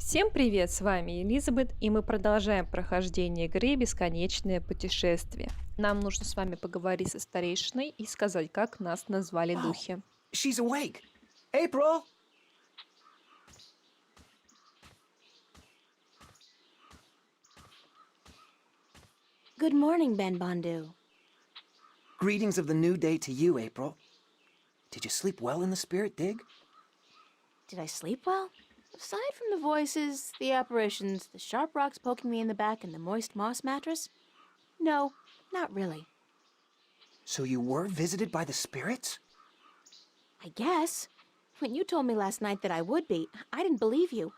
Всем привет, с вами Элизабет, и мы продолжаем прохождение игры «Бесконечное путешествие». Нам нужно с вами поговорить со старейшиной и сказать, как нас назвали Whoa, духи. she's awake. April! Good morning, Ben Bondu. Greetings of the new day to you, April. Did you sleep well in the spirit dig? Did I sleep well? Aside from the voices, the apparitions, the sharp rocks poking me in the back, and the moist moss mattress? No, not really. So you were visited by the spirits? I guess. When you told me last night that I would be, I didn't believe you.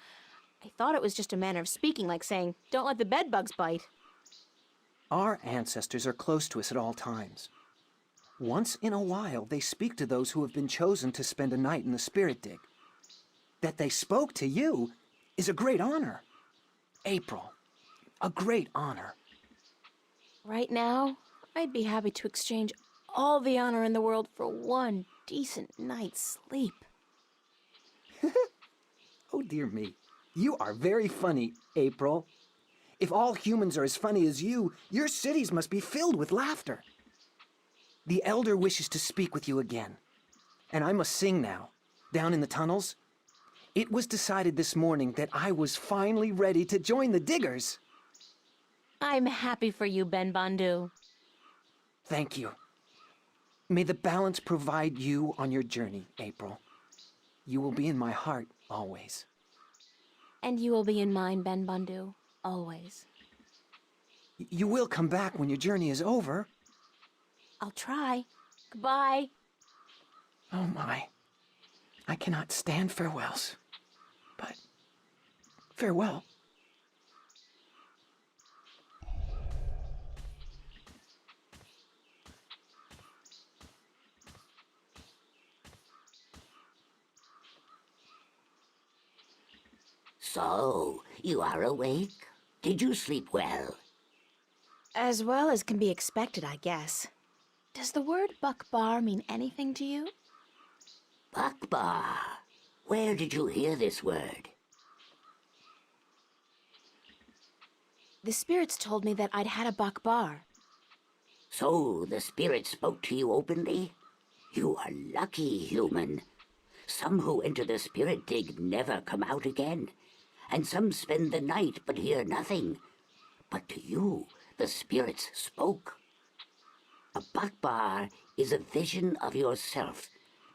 I thought it was just a manner of speaking, like saying, don't let the bedbugs bite. Our ancestors are close to us at all times. Once in a while, they speak to those who have been chosen to spend a night in the spirit dig. That they spoke to you is a great honor. April, a great honor. Right now, I'd be happy to exchange all the honor in the world for one decent night's sleep. Oh, dear me. You are very funny, April. If all humans are as funny as you, your cities must be filled with laughter. The Elder wishes to speak with you again. And I must sing now, down in the tunnels. It was decided this morning that I was finally ready to join the diggers. I'm happy for you, Ben Bondu. Thank you. May the balance provide you on your journey, April. You will be in my heart always. And you will be in mine, Ben Bondu, always. You will come back when your journey is over. I'll try. Goodbye. Oh my. I cannot stand farewells. But farewell. So, you are awake? Did you sleep well? As well as can be expected, I guess. Does the word Buckbar mean anything to you? Akbar. Where did you hear this word? The spirits told me that I'd had a Buckbar. So, the spirit spoke to you openly? You are lucky, human. Some who enter the spirit dig never come out again, and some spend the night but hear nothing. But to you, the spirits spoke. A Bakbar is a vision of yourself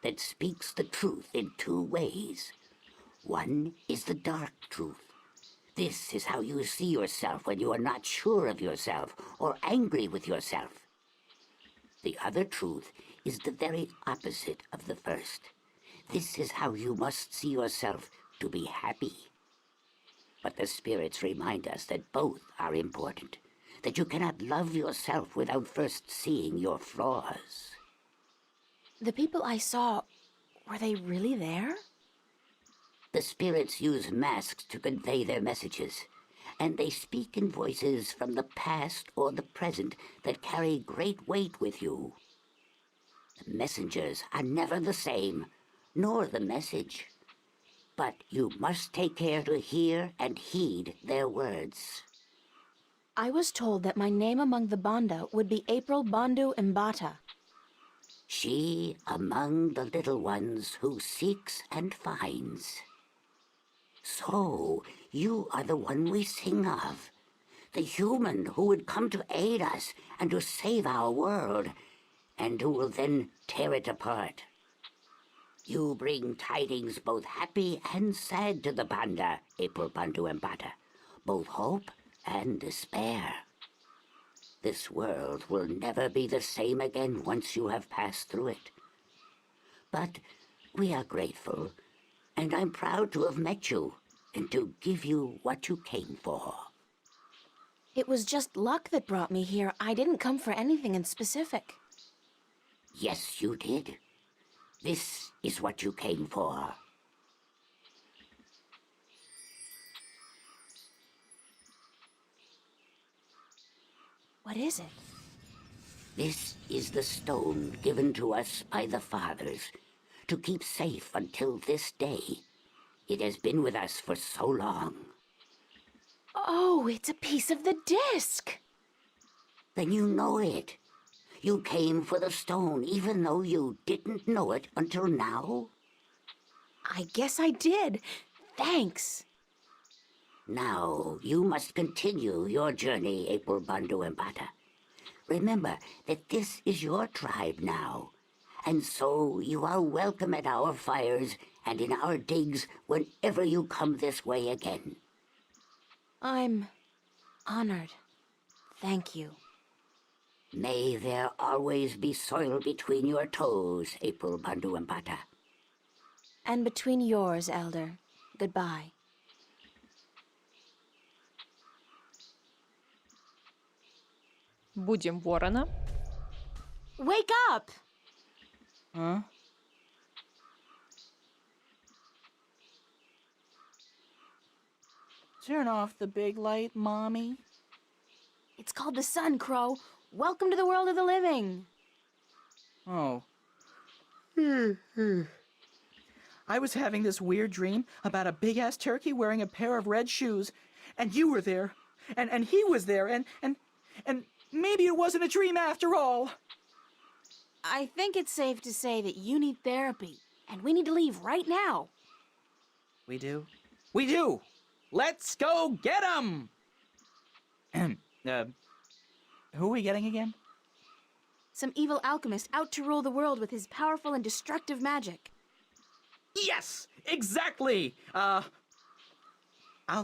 that speaks the truth in two ways. One is the dark truth. This is how you see yourself when you are not sure of yourself or angry with yourself. The other truth is the very opposite of the first. This is how you must see yourself to be happy. But the spirits remind us that both are important, that you cannot love yourself without first seeing your flaws. The people I saw, were they really there? The spirits use masks to convey their messages, and they speak in voices from the past or the present that carry great weight with you. The messengers are never the same, nor the message. But you must take care to hear and heed their words. I was told that my name among the Banda would be April Bondu Mbata. She among the little ones who seeks and finds. So, you are the one we sing of, the human who would come to aid us and to save our world, and who will then tear it apart. You bring tidings both happy and sad to the Banda, April Bandu Mbata, both hope and despair. This world will never be the same again once you have passed through it. But we are grateful, and I'm proud to have met you and to give you what you came for. It was just luck that brought me here. I didn't come for anything in specific. Yes, you did. This is what you came for. What is it? This is the stone given to us by the fathers to keep safe until this day. It has been with us for so long. Oh, it's a piece of the disc. Then you know it. You came for the stone, even though you didn't know it until now? I guess I did. Thanks. Now, you must continue your journey, April Bandu Empata. Remember that this is your tribe now, and so you are welcome at our fires and in our digs whenever you come this way again. I'm honored. Thank you. May there always be soil between your toes, April Bandu Empata. And between yours, Elder. Goodbye. Будем ворона. Wake up! Huh? Turn off the big light, Mommy. It's called the sun, Crow. Welcome to the world of the living. Oh. I was having this weird dream about a big-ass turkey wearing a pair of red shoes, and you were there, and he was there, and maybe it wasn't a dream after all. I think it's safe to say that you need therapy, and we need to leave right now. We do? We do! Let's go get him! Who are we getting again? Some evil alchemist out to rule the world with his powerful and destructive magic. Yes! Exactly! I'll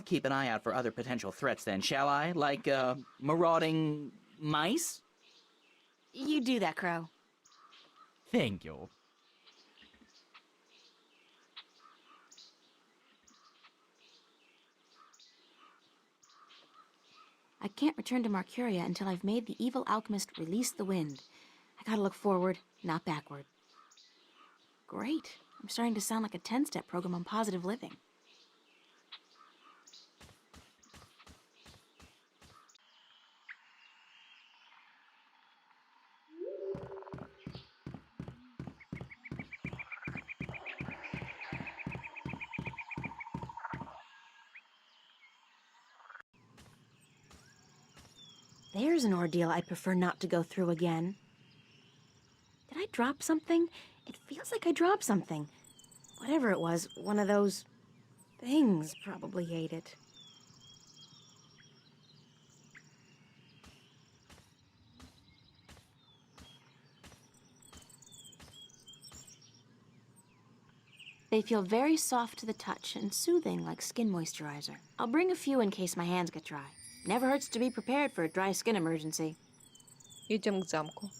keep an eye out for other potential threats then, shall I? Like, marauding mice? You do that, Crow. Thank you. I can't return to Marcuria until I've made the evil alchemist release the wind. I gotta look forward, not backward. Great. I'm starting to sound like a 10-step program on positive living. There's an ordeal I'd prefer not to go through again. Did I drop something? It feels like I dropped something. Whatever it was, one of those things probably ate it. They feel very soft to the touch and soothing like skin moisturizer. I'll bring a few in case my hands get dry. Never hurts to be prepared for a dry skin emergency. Идем к замку.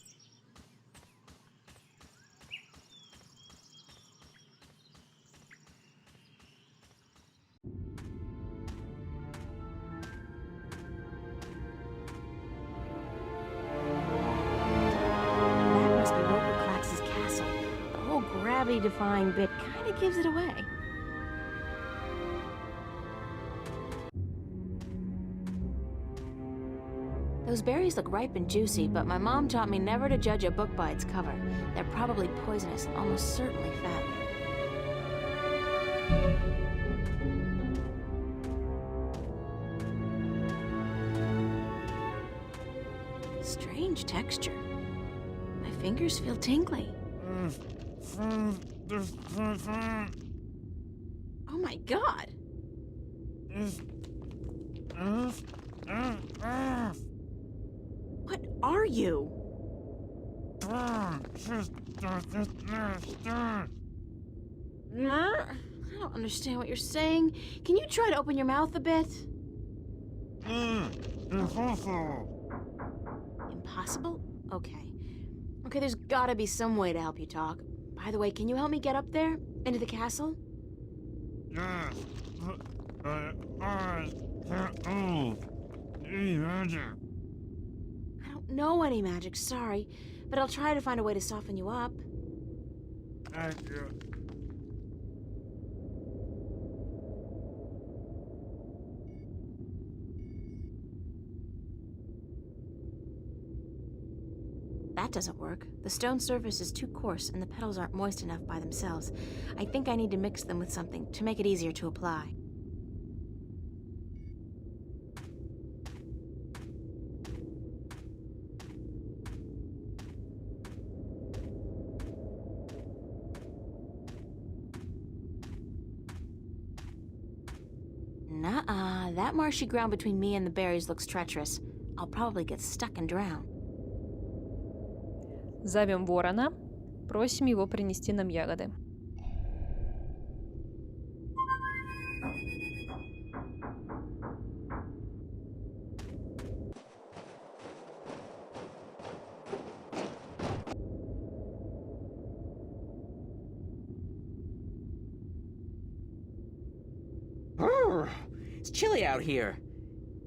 That must be Roper-Clax's castle. The whole gravity-defying bit kind of gives it away. Those berries look ripe and juicy, but my mom taught me never to judge a book by its cover. They're probably poisonous, almost certainly fattening. Strange texture. My fingers feel tingly. Oh my god! What are you? I don't understand what you're saying. Can you try to open your mouth a bit? Impossible? Okay. Okay, there's gotta be some way to help you talk. By the way, can you help me get up there? Into the castle? Yes, but I can't move. Any magic? I don't know any magic, sorry. But I'll try to find a way to soften you up. Thank you. That doesn't work. The stone surface is too coarse and the petals aren't moist enough by themselves. I think I need to mix them with something to make it easier to apply. Nuh-uh, that marshy ground between me and the berries looks treacherous. I'll probably get stuck and drown. Зовем ворона, просим его принести нам ягоды. It's chilly out here.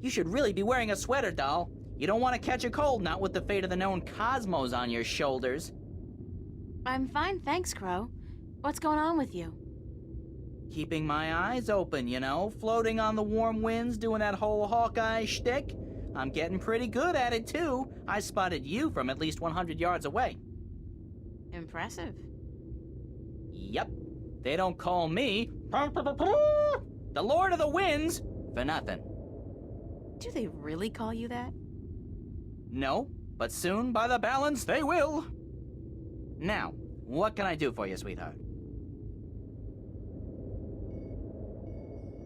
You should really be wearing a sweater, doll. You don't want to catch a cold, not with the fate of the known cosmos on your shoulders. I'm fine, thanks, Crow. What's going on with you? Keeping my eyes open, you know, floating on the warm winds, doing that whole Hawkeye shtick. I'm getting pretty good at it, too. I spotted you from at least 100 yards away. Impressive. Yep. They don't call me the Lord of the Winds for nothing. Do they really call you that? No, but soon, by the balance, they will. Now, what can I do for you, sweetheart?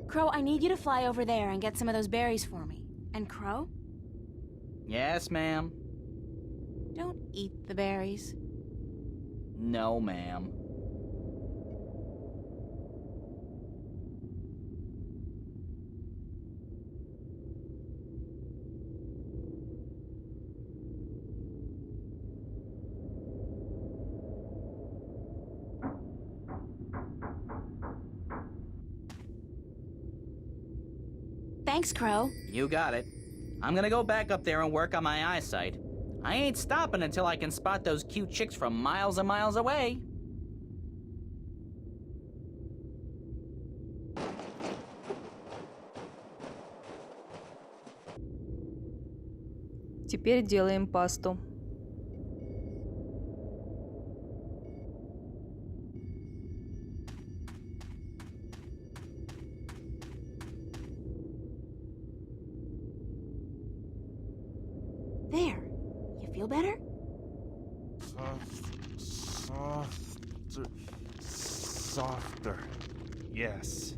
Crow, I need you to fly over there and get some of those berries for me. And Crow, Yes, ma'am. don't eat the berries. No, ma'am. Thanks, Crow. You got it. I'm gonna go back up there and work on my eyesight. I ain't stopping until I can spot those cute chicks from miles and miles away. Теперь делаем пасту. There. You feel better? Softer. Yes.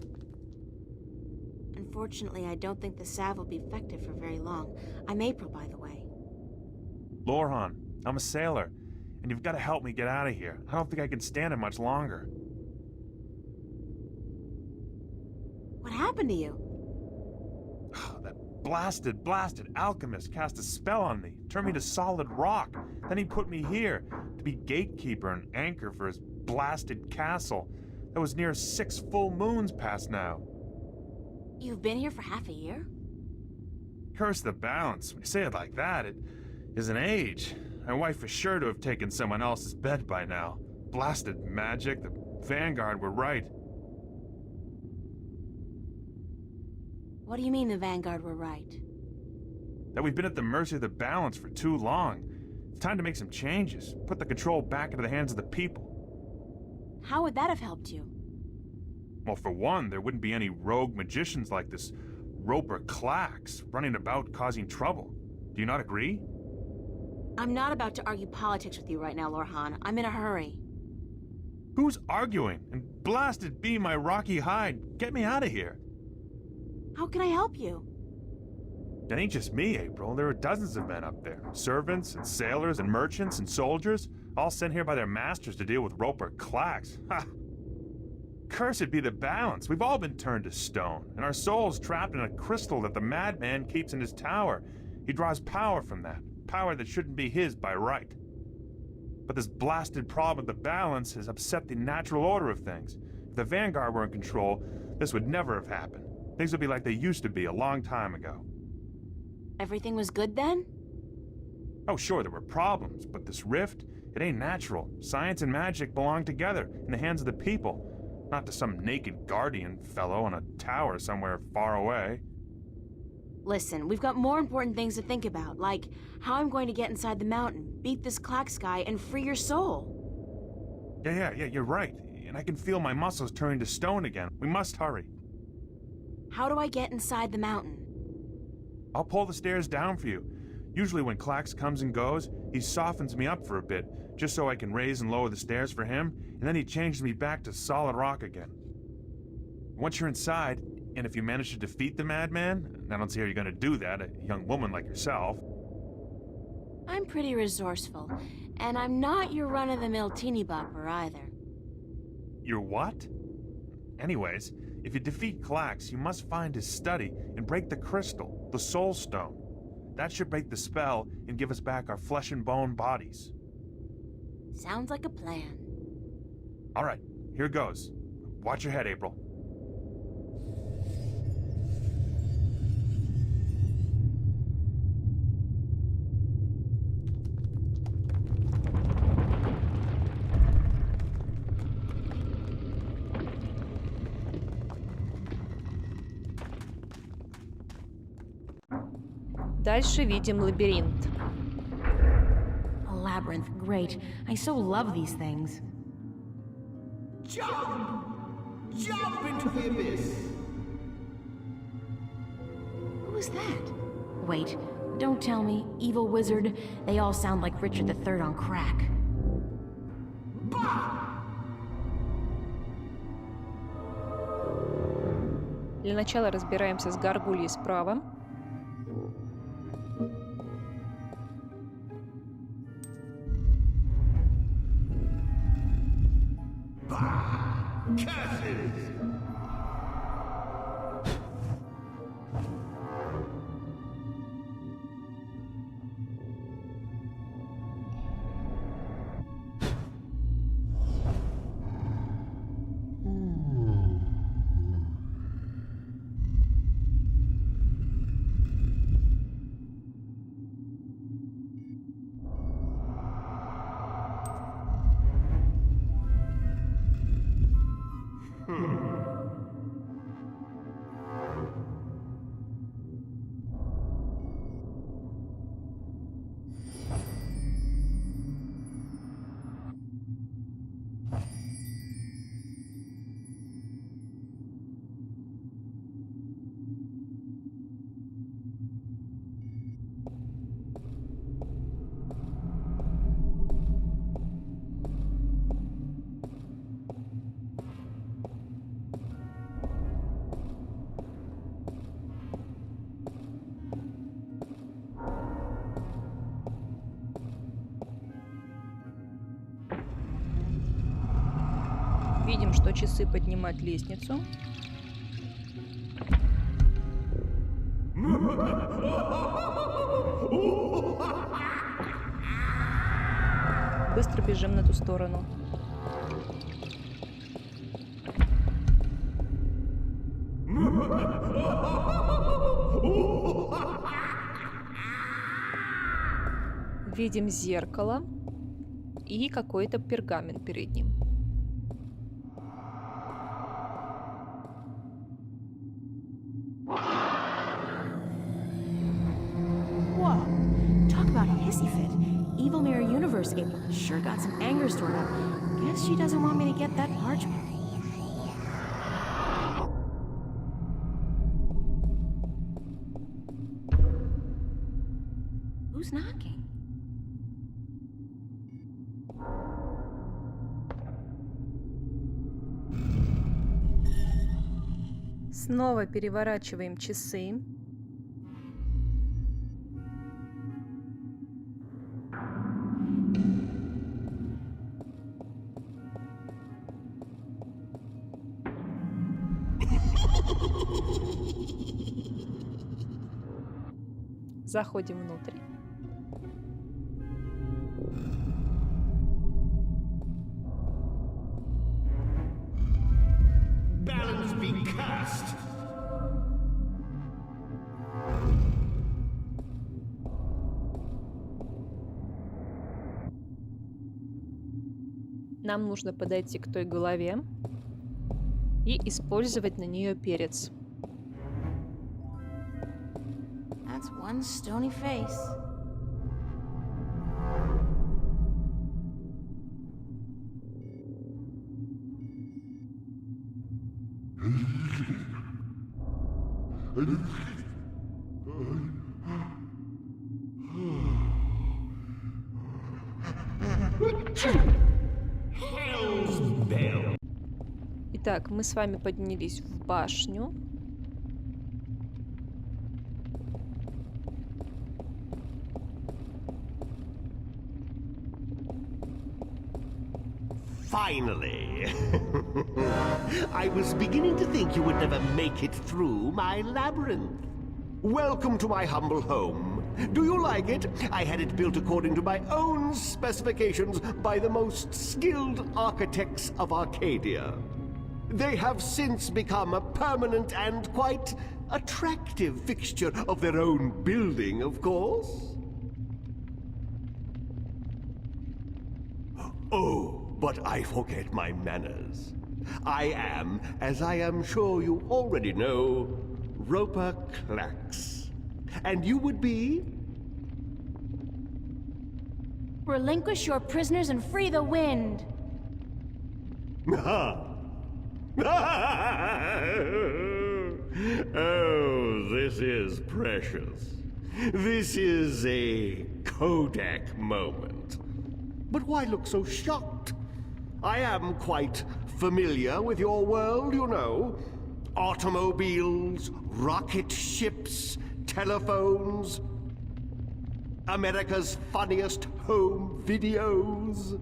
Unfortunately, I don't think the salve will be effective for very long. I'm April, by the way. Lorhan, I'm a sailor, and you've got to help me get out of here. I don't think I can stand it much longer. What happened to you? That blasted alchemist cast a spell on me, turned me to solid rock. Then he put me here to be gatekeeper and anchor for his blasted castle that was near 6 full moons past now. You've been here for half a year? Curse the balance. When you say it like that, it is an age. My wife is sure to have taken someone else's bed by now. Blasted magic. The Vanguard were right. What do you mean the Vanguard were right? That we've been at the mercy of the balance for too long. It's time to make some changes. Put the control back into the hands of the people. How would that have helped you? Well, for one, there wouldn't be any rogue magicians like this Roper Clax running about causing trouble. Do you not agree? I'm not about to argue politics with you right now, Lorhan. I'm in a hurry. Who's arguing? And blasted be my rocky hide. Get me out of here. How can I help you? It ain't just me, April. There are dozens of men up there. Servants and sailors and merchants and soldiers, all sent here by their masters to deal with Roper Clax. Ha! Cursed be the balance. We've all been turned to stone, and our souls trapped in a crystal that the madman keeps in his tower. He draws power from that, power that shouldn't be his by right. But this blasted problem with the balance has upset the natural order of things. If the Vanguard were in control, this would never have happened. Things would be like they used to be a long time ago. Everything was good then? Oh, sure, there were problems, but this rift, it ain't natural. Science and magic belong together in the hands of the people, not to some naked guardian fellow on a tower somewhere far away. Listen, we've got more important things to think about, like how I'm going to get inside the mountain, beat this Klax guy, and free your soul. Yeah, you're right. And I can feel my muscles turning to stone again. We must hurry. How do I get inside the mountain? I'll pull the stairs down for you. Usually when Klax comes and goes, he softens me up for a bit, just so I can raise and lower the stairs for him, and then he changes me back to solid rock again. Once you're inside, and if you manage to defeat the madman, and I don't see how you're gonna do that, a young woman like yourself. I'm pretty resourceful, and I'm not your run-of-the-mill teeny bopper either. You're what? Anyways, if you defeat Klax, you must find his study and break the crystal, the soul stone. That should break the spell and give us back our flesh and bone bodies. Sounds like a plan. All right, here goes. Watch your head, April. Дальше видим лабиринт. A labyrinth, great. I so love these things. Jump! Jump into the abyss! Who is that? Wait, don't tell me. Evil wizard. They all sound like Richard III on crack. Для начала разбираемся с горгульей справа. Видим, что часы поднимать лестницу. Быстро бежим на ту сторону. Видим зеркало и какой-то пергамент перед ним. Whoa! Talk about a hissy fit. Evil Mirror Universe sure got some anger stored up. Guess she doesn't want me to get that parchment. Who's knocking? Снова переворачиваем часы. Заходим внутрь. Balance be cast! Нам нужно подойти к той голове и использовать на нее перец. That's one stony face. Итак, мы с вами поднялись в башню. Finally. I was beginning to think you would never make it through my labyrinth. Welcome to my humble home. Do you like it? I had it built according to my own specifications by the most skilled architects of Arcadia. They have since become a permanent and quite attractive fixture of their own building, of course. Oh, but I forget my manners. I am, as I am sure you already know, Roper Clax. And you would be? Relinquish your prisoners and free the wind. Oh, this is precious. This is a Kodak moment. But why look so shocked? I am quite familiar with your world, you know. Automobiles, rocket ships, telephones, America's funniest home videos.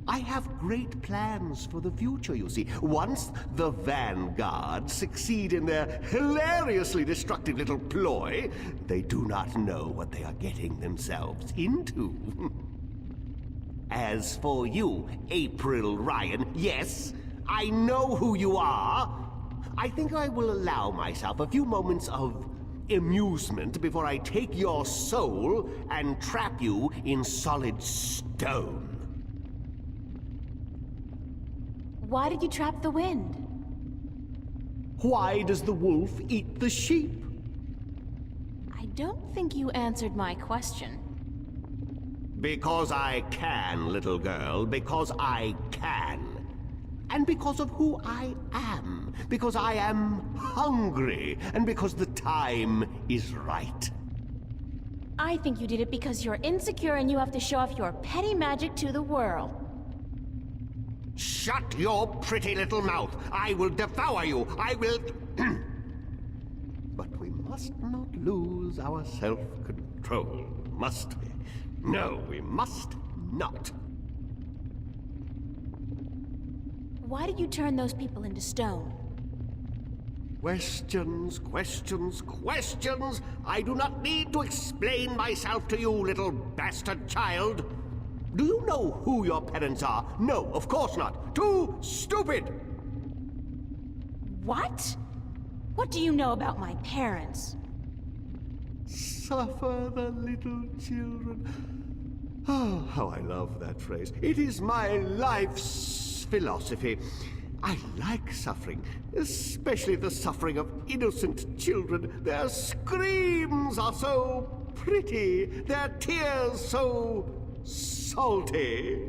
I have great plans for the future, you see. Once the Vanguard succeed in their hilariously destructive little ploy, they do not know what they are getting themselves into. As for you, April Ryan, yes, I know who you are. I think I will allow myself a few moments of amusement before I take your soul and trap you in solid stone. Why did you trap the wind? Why does the wolf eat the sheep? I don't think you answered my question. Because I can, little girl, because I can. And because of who I am. Because I am hungry, and because the time is right. I think you did it because you're insecure and you have to show off your petty magic to the world. Shut your pretty little mouth! I will devour you! I will... But we must not lose our self-control, must we? No, we must not. Why did you turn those people into stone? Questions, questions, questions! I do not need to explain myself to you, little bastard child. Do you know who your parents are? No, of course not. Too stupid! What? What do you know about my parents? Suffer the little children. Oh, how I love that phrase. It is my life's philosophy. I like suffering, especially the suffering of innocent children. Their screams are so pretty, their tears so salty.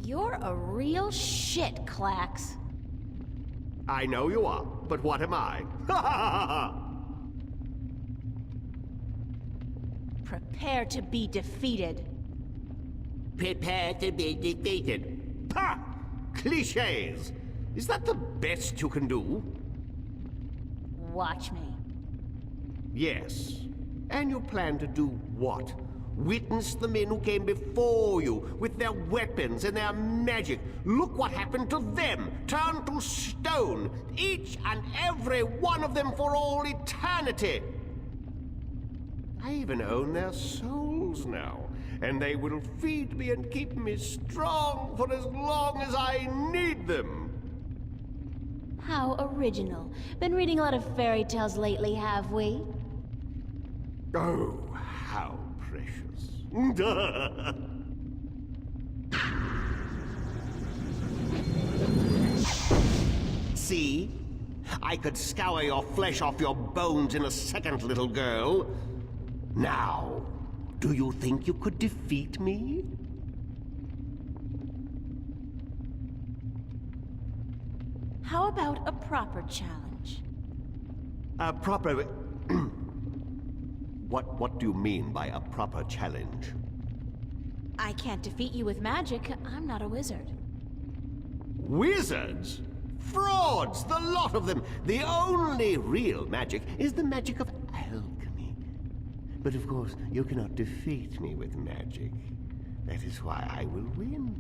You're a real shit, Clax. I know you are, but what am I? Prepare to be defeated. Prepare to be defeated. Pah! Clichés! Is that the best you can do? Watch me. Yes. And you plan to do what? Witness the men who came before you with their weapons and their magic. Look what happened to them. Turned to stone. Each and every one of them for all eternity. I even own their souls now. And they will feed me and keep me strong for as long as I need them. How original. Been reading a lot of fairy tales lately, have we? Oh, how precious. See? I could scour your flesh off your bones in a second, little girl. Now, do you think you could defeat me? How about a proper challenge? A proper... What do you mean by a proper challenge? I can't defeat you with magic. I'm not a wizard. Wizards? Frauds, the lot of them. The only real magic is the magic of alchemy. But of course, you cannot defeat me with magic. That is why I will win.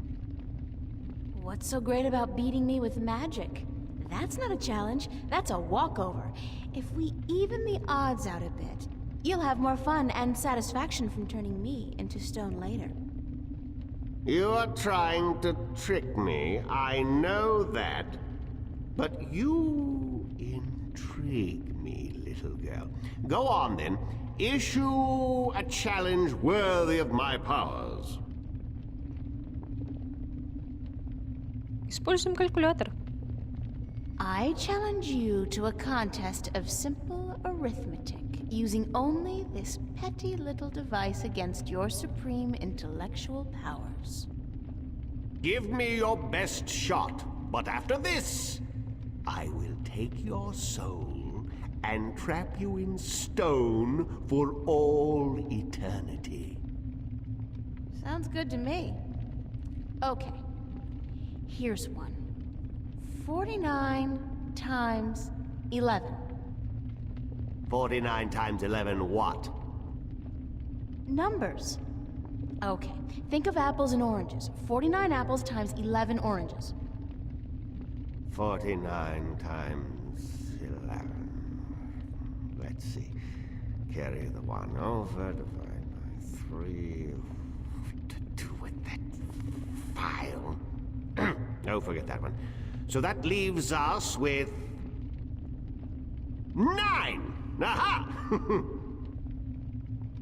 What's so great about beating me with magic? That's not a challenge. That's a walkover. If we even the odds out a bit, you'll have more fun and satisfaction from turning me into stone later. You are trying to trick me, I know that. But you intrigue me, little girl. Go on then. Issue a challenge worthy of my powers. Используем калькулятор. I challenge you to a contest of simple arithmetic, using only this petty little device against your supreme intellectual powers. Give me your best shot, but after this, I will take your soul and trap you in stone for all eternity. Sounds good to me. Okay, here's one. 49 times 11. 49 times 11 what? Numbers. Okay, think of apples and oranges. 49 apples times 11 oranges. 49 times 11. Let's see. Carry the 1 over, divide by 3. What to do with that file? Oh, forget that one. So that leaves us with 9! Aha!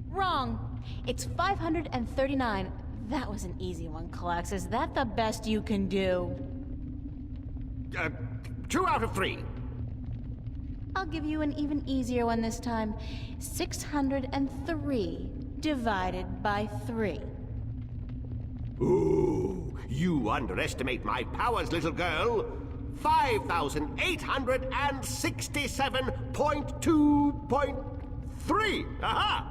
Wrong. It's 539. That was an easy one, Klax. Is that the best you can do? 2 out of 3. I'll give you an even easier one this time. 603 divided by 3. Ooh, you underestimate my powers, little girl. 5,867.2.3. Aha!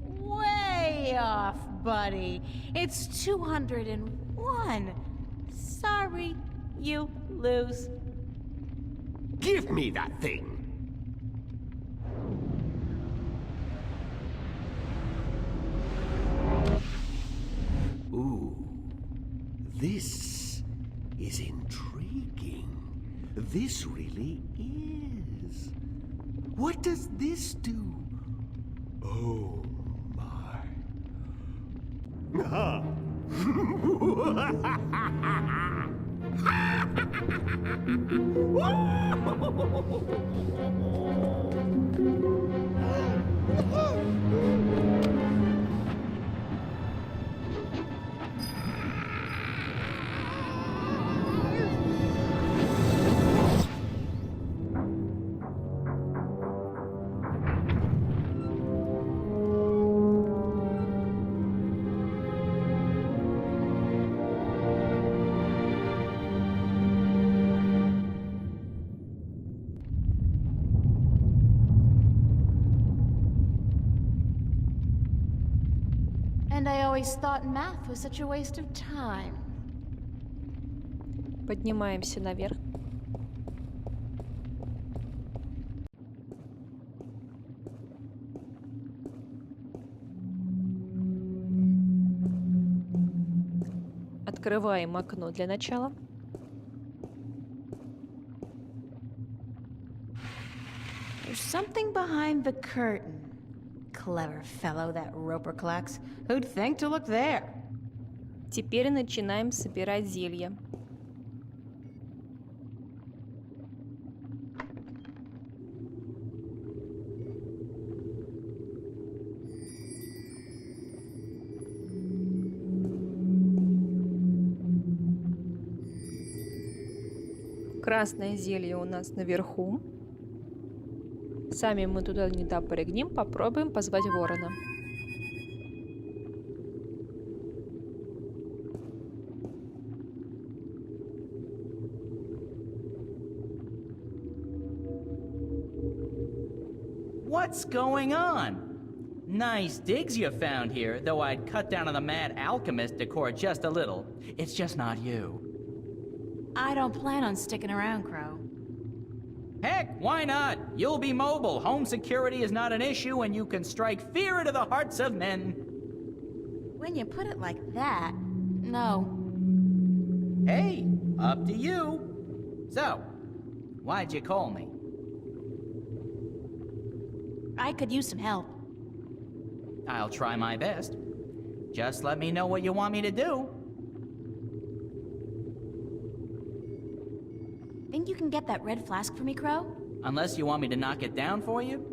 Way off, buddy. It's 201. Sorry, you lose. Give me that thing. Ooh, this is intriguing. This really is. What does this do? Oh, my. Ah. And I always thought math was such a waste of time. Поднимаемся наверх. Открываем окно для начала. There's something behind the curtain. Clever fellow, that Roper Klax. Who'd think to look there? Теперь начинаем собирать зелья. Красное зелье у нас наверху. Сами мы туда не допрыгнем. Попробуем позвать ворона. What's going on? Nice digs you found here, though I'd cut down on the mad alchemist decor just a little. It's just not you. I don't plan on sticking around, Crow. Heck, why not? You'll be mobile. Home security is not an issue, and you can strike fear into the hearts of men. When you put it like that, no. Hey, up to you. So, why'd you call me? I could use some help. I'll try my best. Just let me know what you want me to do. Think you can get that red flask for me, Crow? Unless you want me to knock it down for you?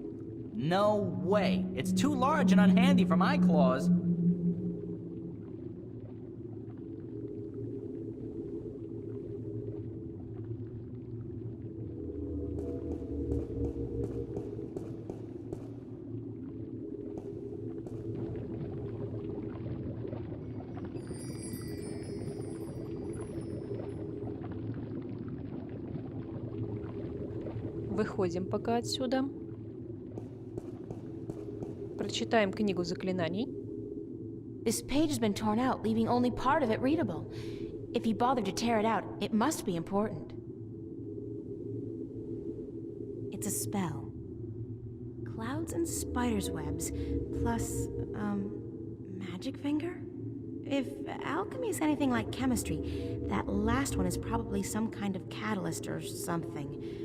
No way. It's too large and unhandy for my claws. Выходим пока отсюда. Прочитаем книгу заклинаний. This page has been torn out, leaving only part of it readable. If he bothered to tear it out, it must be important. It's a spell. Clouds and spiders' webs, plus, magic finger? If alchemy is anything like chemistry, that last one is probably some kind of catalyst or something.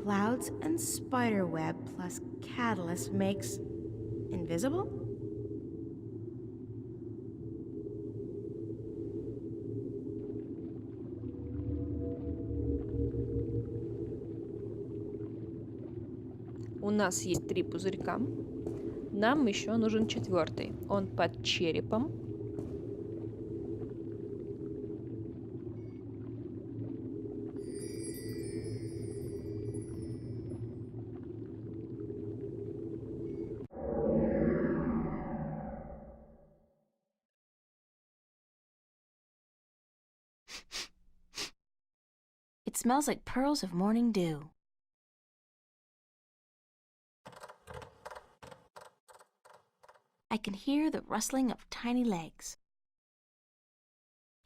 Clouds and spider web plus catalyst makes invisible? У нас есть 3 пузырька. Нам еще нужен 4. Он под черепом. It smells like pearls of morning dew. I can hear the rustling of tiny legs.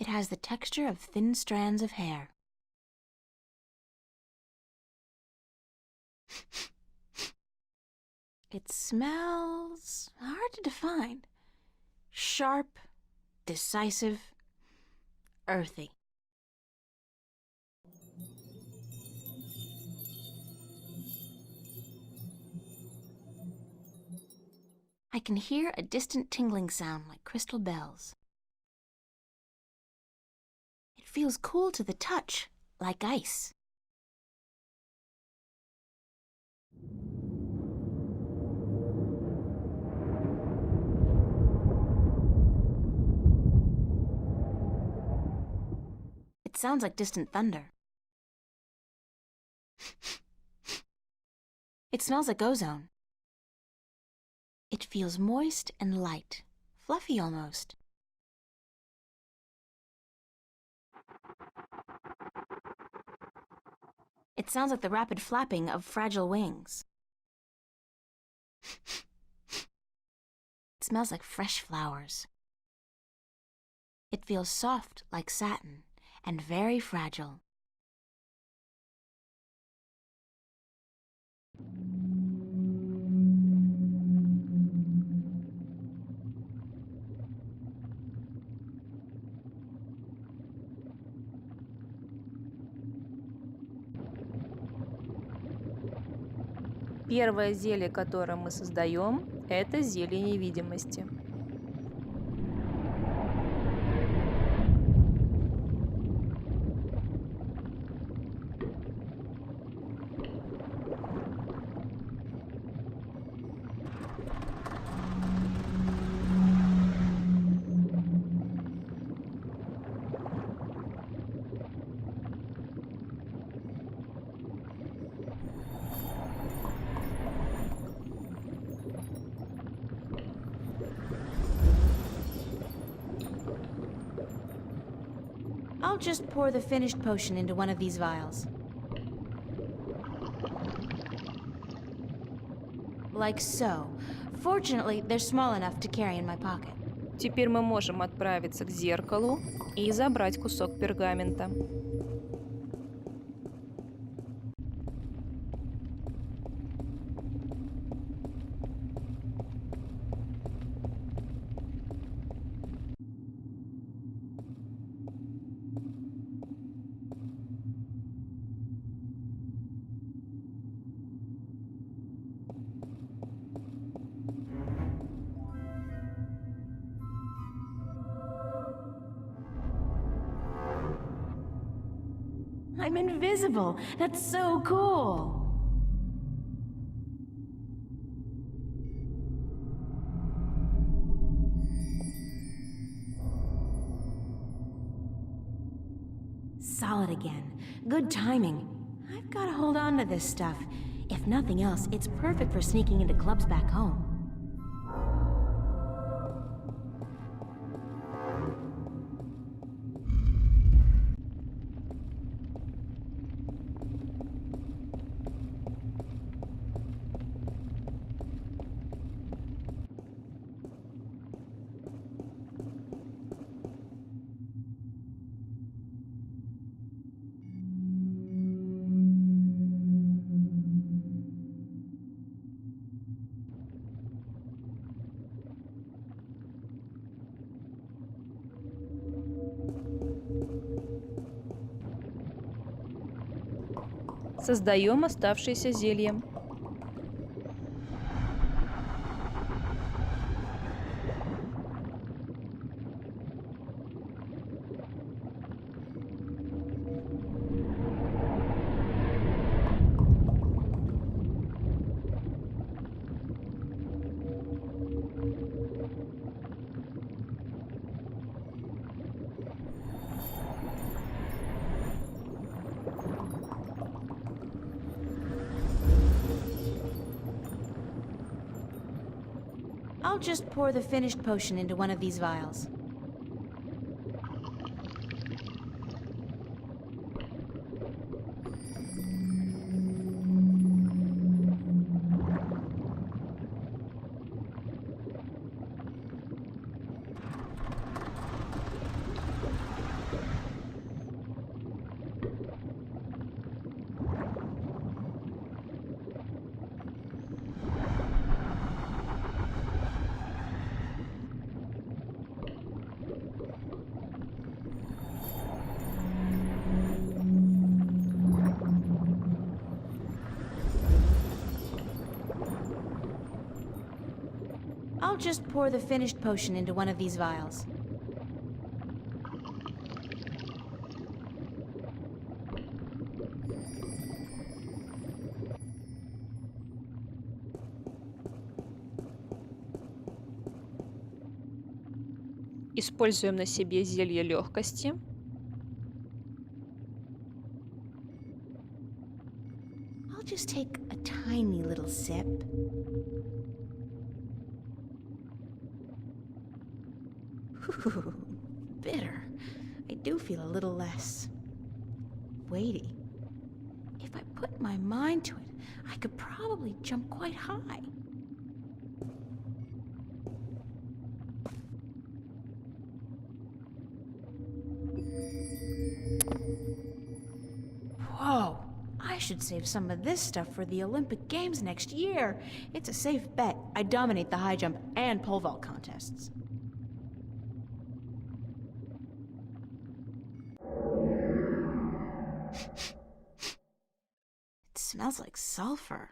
It has the texture of thin strands of hair. It smells hard to define. Sharp, decisive, earthy. I can hear a distant tingling sound like crystal bells. It feels cool to the touch, like ice. It sounds like distant thunder. It smells like ozone. It feels moist and light, fluffy almost. It sounds like the rapid flapping of fragile wings. It smells like fresh flowers. It feels soft like satin and very fragile. Первое зелье, которое мы создаем, это зелье невидимости. I'll just pour the finished potion into one of these vials. Like so. Fortunately, they're small enough to carry in my pocket. Теперь мы можем отправиться к зеркалу и забрать кусок пергамента. I'm invisible. That's so cool. Solid again. Good timing. I've got to hold on to this stuff. If nothing else, it's perfect for sneaking into clubs back home. Создаем оставшееся зелье. I'll just pour the finished potion into one of these vials. I'll just pour the finished potion into one of these vials. Используем на себе зелье легкости. I'll just take a tiny little sip. Ooh, bitter. I do feel a little less weighty. If I put my mind to it, I could probably jump quite high. Whoa! I should save some of this stuff for the Olympic Games next year. It's a safe bet. I dominate the high jump and pole vault contests. It smells like sulfur.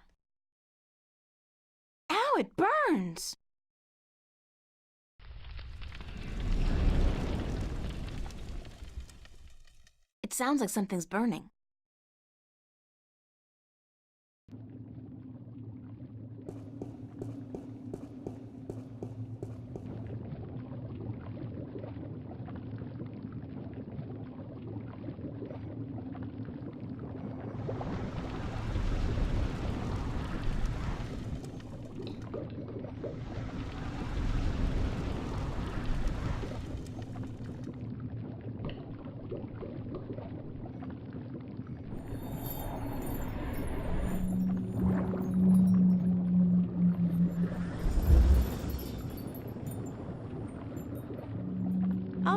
Ow, it burns! It sounds like something's burning.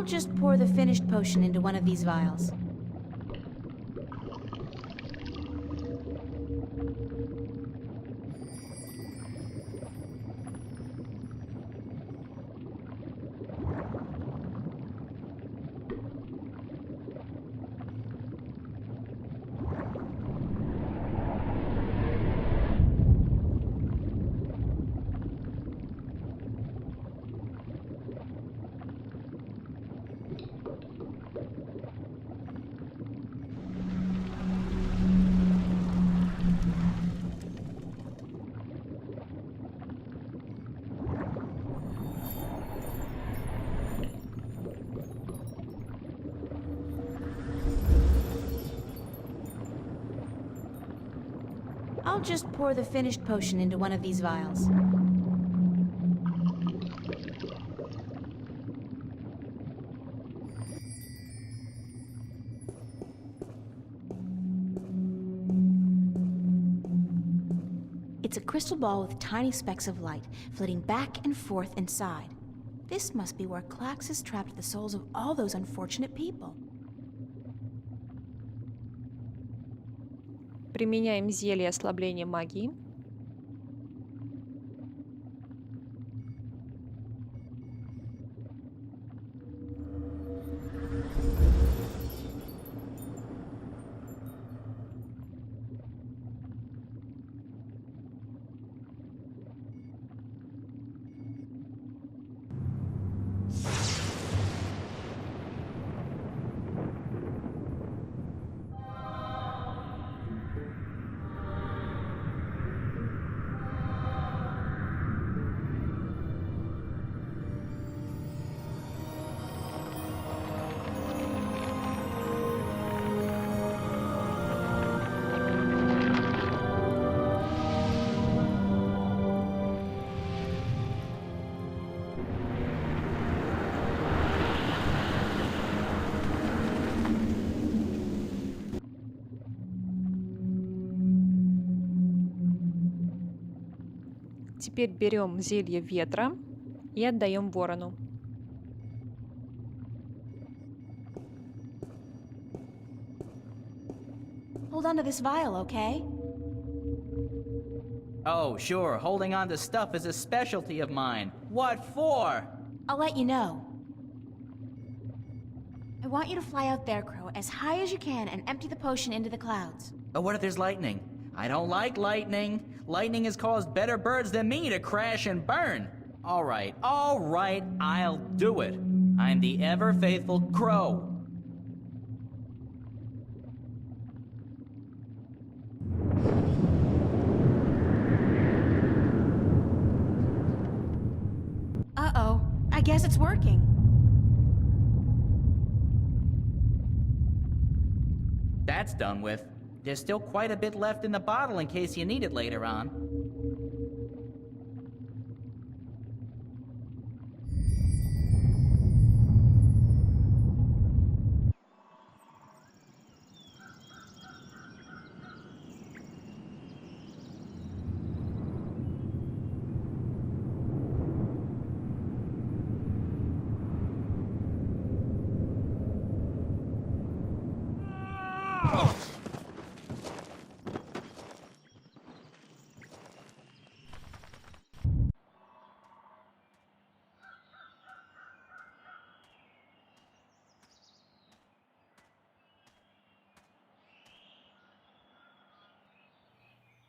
just pour the finished potion into one of these vials. I'll just pour the finished potion into one of these vials. It's a crystal ball with tiny specks of light, flitting back and forth inside. This must be where Klax has trapped the souls of all those unfortunate people. Применяем зелье ослабления магии. Теперь берем зелье ветра и отдаем ворону. Hold on to this vial, okay? Oh, sure, holding on to stuff is a specialty of mine. What for? I'll let you know. I want you to fly out there, Crow, as high as you can and empty the potion into the clouds. Oh, what if there's lightning? I don't like lightning. Lightning has caused better birds than me to crash and burn. All right, I'll do it. I'm the ever-faithful Crow. Uh-oh, I guess it's working. That's done with. There's still quite a bit left in the bottle in case you need it later on.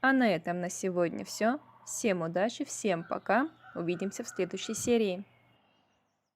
А на этом на сегодня все. Всем удачи, всем пока. Увидимся в следующей серии.